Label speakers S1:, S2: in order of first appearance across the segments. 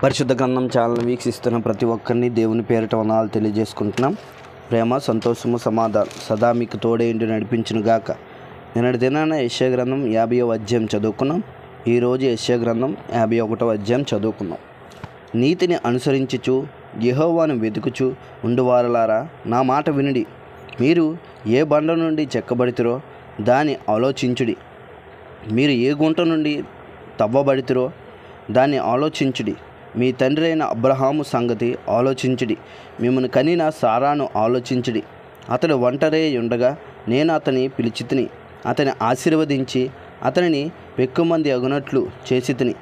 S1: పరిశుద్ధ గ్రంథం ఛానల్ వీక్షిస్తున్న ప్రతి ఒక్కరిని దేవుని పేరిట వందనాలు తెలియజేసుకుంటున్నాం. ప్రేమ, సంతోషము, సమాధానం సదా మీకు తోడేంటి నడిపించును గాక. నిన్నటి దినాన యెషయా గ్రంథం 50వ అధ్యాయం చదువుకున్నాం. ఈరోజు యెషయా గ్రంథం 51వ అధ్యాయం చదువుకున్నాం. నీతిని అనుసరించుచు యెహోవాను వెతుకుచు ఉండువారలారా, నా మాట వినుడి. మీరు ఏ బండ నుండి చెక్కబడితిరో దాన్ని ఆలోచించుడి. మీరు ఏ గుంట నుండి తవ్వబడితిరో దాన్ని ఆలోచించుడి. మీ తండ్రి అయిన అబ్రహాము సంగతి ఆలోచించుడి. మిమ్మల్ని కనిన సారాను ఆలోచించుడి. అతడు ఒంటరే ఉండగా నేను అతని పిలిచితిని. అతని ఆశీర్వదించి అతనిని ఎక్కువమంది అగునట్లు చేసితిని.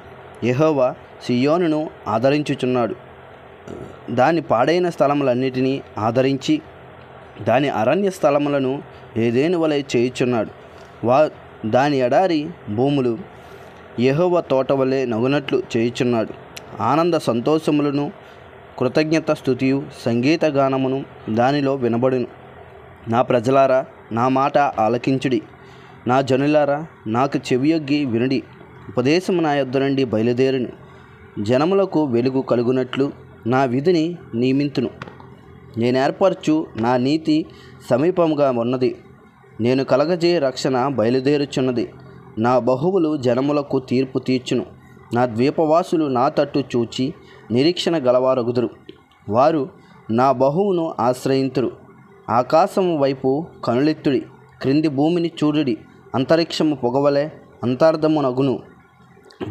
S1: యెహోవా సియోనును ఆదరించుచున్నాడు. దాని పాడైన స్థలములన్నిటినీ ఆదరించి దాని అరణ్య స్థలములను ఏదేను వలె చేయుచున్నాడు. దాని ఎడారి భూములు యెహోవా తోట వలె నగునట్లు చేయుచున్నాడు. ఆనంద సంతోషములను కృతజ్ఞత స్తుతియు సంగీత గానమును దానిలో వినబడును. నా ప్రజలారా, నా మాట ఆలకించుడి. నా జనులారా, నాకు చెవియొగ్గి వినుడి. ఉపదేశము నా యొద్ద నుండి బయలుదేరును. జనములకు వెలుగు కలుగునట్లు నా విధిని నియమింతును. నేను ఏర్పరచు నా నీతి సమీపముగా ఉన్నది. నేను కలగజే రక్షణ బయలుదేరుచున్నది. నా బహువులు జనములకు తీర్పు తీర్చును. నా ద్వీపవాసులు నా తట్టు చూచి నిరీక్షణ గలవారగుదురు. వారు నా బహువును ఆశ్రయింతురు. ఆకాశము వైపు కనులెత్తుడి. క్రింది భూమిని చూడుడి. అంతరిక్షము పొగవలే అంతర్ధమునగును.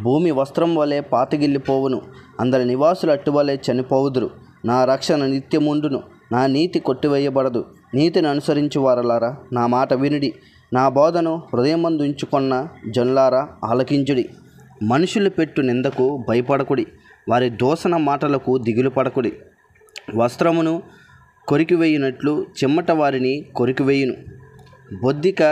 S1: భూమి వస్త్రం వలె పాతగిల్లిపోవును. అందరి నివాసులు అట్టువలే చనిపోవుదురు. నా రక్షణ నిత్యముండును. నా నీతి కొట్టివేయబడదు. నీతిని అనుసరించు వారలారా, నా మాట వినుడి. నా బోధను హృదయమందు ఉంచుకొన్న జనులారా, ఆలకించుడి. మనుషులు పెట్టు నిందకు భయపడకుడి. వారి దూషణ మాటలకు దిగులు పడకుడి. వస్త్రమును కొరికివేయునట్లు చిమ్మట వారిని కొరికివేయును. బొద్దిక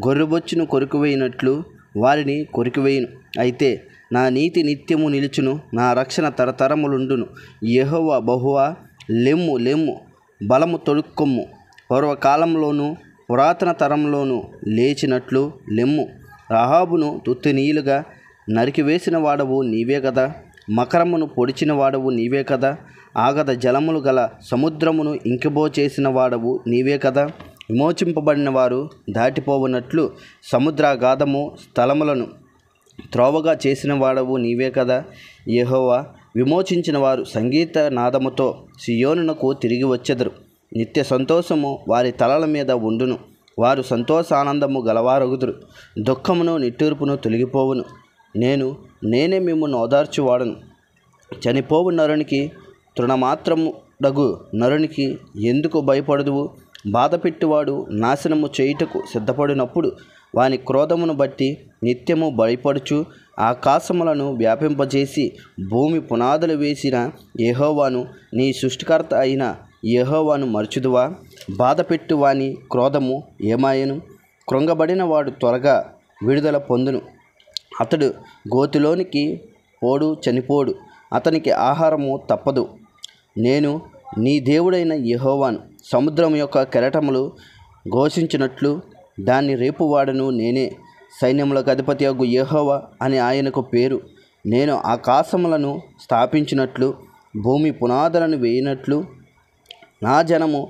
S1: గొర్రెబొచ్చును కొరికివేయునట్లు వారిని కొరికివేయును. అయితే నా నీతి నిత్యము నిలుచును. నా రక్షణ తరతరములుండును. యెహోవా బహువా, లెమ్ము లెమ్ము, బలము తొడుక్కొమ్ము. పూర్వకాలంలోనూ పురాతన తరంలోనూ లేచినట్లు లెమ్ము. రాహాబును తుత్తినీయులుగా నరికివేసిన వాడవు నీవే కదా. మకరమును పొడిచిన వాడవు నీవే కదా. ఆగద జలములు గల సముద్రమును ఇంకిబో చేసిన వాడవు నీవే కదా. విమోచింపబడిన వారు దాటిపోవునట్లు సముద్రాగాధము స్థలములను త్రోవగా చేసిన వాడవు నీవే కదా. యెహోవా విమోచించిన వారు సంగీత నాదముతో సియోనునకు తిరిగి వచ్చెదరు. నిత్య సంతోషము వారి తలల మీద ఉండును. వారు సంతోషానందము గలవారగుదురు. దుఃఖమును నిట్టూర్పును తొలగిపోవును. నేనే మిమ్మును ఓదార్చువాడను. చనిపోవు నరునికి, తృణమాత్రముడగు నరునికి ఎందుకు భయపడదువు? బాధపెట్టువాడు నాశనము చేయుటకు సిద్ధపడినప్పుడు వాని క్రోధమును బట్టి నిత్యము భయపడుచు ఆకాశములను వ్యాపింపజేసి భూమి పునాదులు వేసిన యెహోవాను, నీ సృష్టికర్త అయిన యెహోవాను మరచుదువా? బాధపెట్టు వాని క్రోధము ఏమాయను? కృంగబడిన వాడు త్వరగా విడుదల పొందును. అతడు గోతిలోనికి పోడు, చనిపోడు. అతనికి ఆహారము తప్పదు. నేను నీ దేవుడైన యెహోవాను. సముద్రం యొక్క కెరటములు ఘోషించినట్లు దాన్ని రేపువాడను నేనే. సైన్యములకు అధిపతియగు యెహోవా అని ఆయనకు పేరు. నేను ఆకాశములను స్థాపించినట్లు భూమి పునాదులను వేయినట్లు నా జనము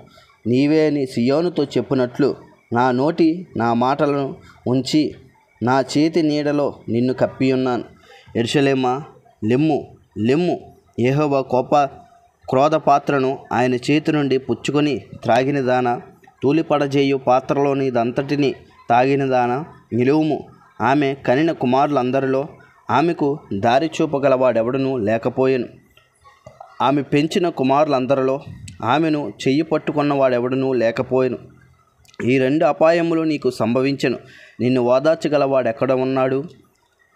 S1: నీవే అని సియోనుతో చెప్పునట్లు నా నోటి నా మాటలను ఉంచి నా చేతి నీడలో నిన్ను కప్పియున్నాను. యెరూషలేమా, లెమ్ము లెమ్ము. యెహోవా క్రోధ పాత్రను ఆయన చేతి నుండి పుచ్చుకొని త్రాగిన దాన, తూలిపడజేయు పాత్రలోని దంతటిని తాగిన దాన నిలువుము. ఆమె కనిన కుమారులందరిలో ఆమెకు దారి చూపగలవాడెవడనూ లేకపోయెను. ఆమె పెంచిన కుమారులందరిలో ఆమెను చెయ్యి పట్టుకున్నవాడెవడనూ లేకపోయెను. ఈ రెండు అపాయములు నీకు సంభవించెను. నిన్ను ఓదార్చగలవాడెక్కడ ఉన్నాడు?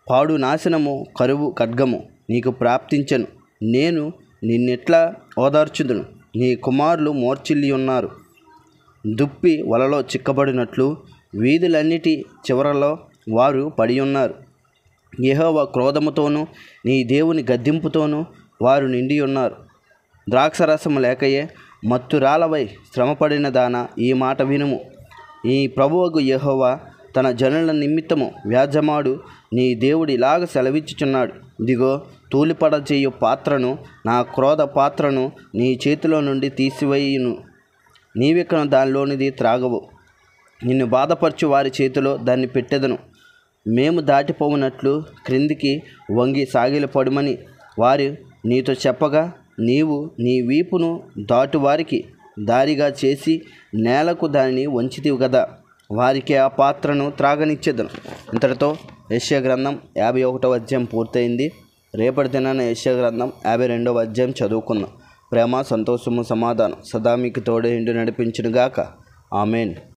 S1: పాడు, నాశనము, కరువు, ఖడ్గము నీకు ప్రాప్తించెను. నేను నిన్నెట్లా ఓదార్చుదును? నీ కుమారులు మోర్చిల్లి ఉన్నారు. దుప్పి వలలో చిక్కబడినట్లు వీధులన్నిటి చివరలో వారు పడి ఉన్నారు. యెహోవా క్రోధముతోనూ నీ దేవుని గద్దింపుతోనూ వారు నిండి ఉన్నారు. ద్రాక్షరసము లేకయే మత్తురాలవై శ్రమపడిన దాన, ఈ మాట వినుము. ఈ ప్రభువగు యెహోవా తన జనుల నిమిత్తము వ్యాజ్యమాడు నీ దేవుడు ఇలాగ సెలవిచ్చుచున్నాడు. ఇదిగో, తూలిపడజేయు పాత్రను, నా క్రోధ పాత్రను నీ చేతిలో నుండి తీసివేయును. నీవికను దానిలోనిది త్రాగవు. నిన్ను బాధపరచు వారి చేతిలో దాన్ని పెట్టెదను. మేము దాటిపోవునట్లు క్రిందికి వంగి సాగిలపడమని వారు నీతో చెప్పగా, నీవు నీ వీపును దాటువారికి దారిగా చేసి నేలకు దానిని వంచితివి కదా, వారికి ఆ పాత్రను త్రాగనిచ్చేదను. ఇంతటితో యెషయా గ్రంథం 51వ అధ్యాయం పూర్తయింది. రేపటి దినాన యెషయా గ్రంథం 52వ అధ్యాయం చదువుకుందాం. ప్రేమ, సంతోషము, సమాధానం సదా మీకు తోడే ఉండి నడిపించునుగాక. ఆమెన్.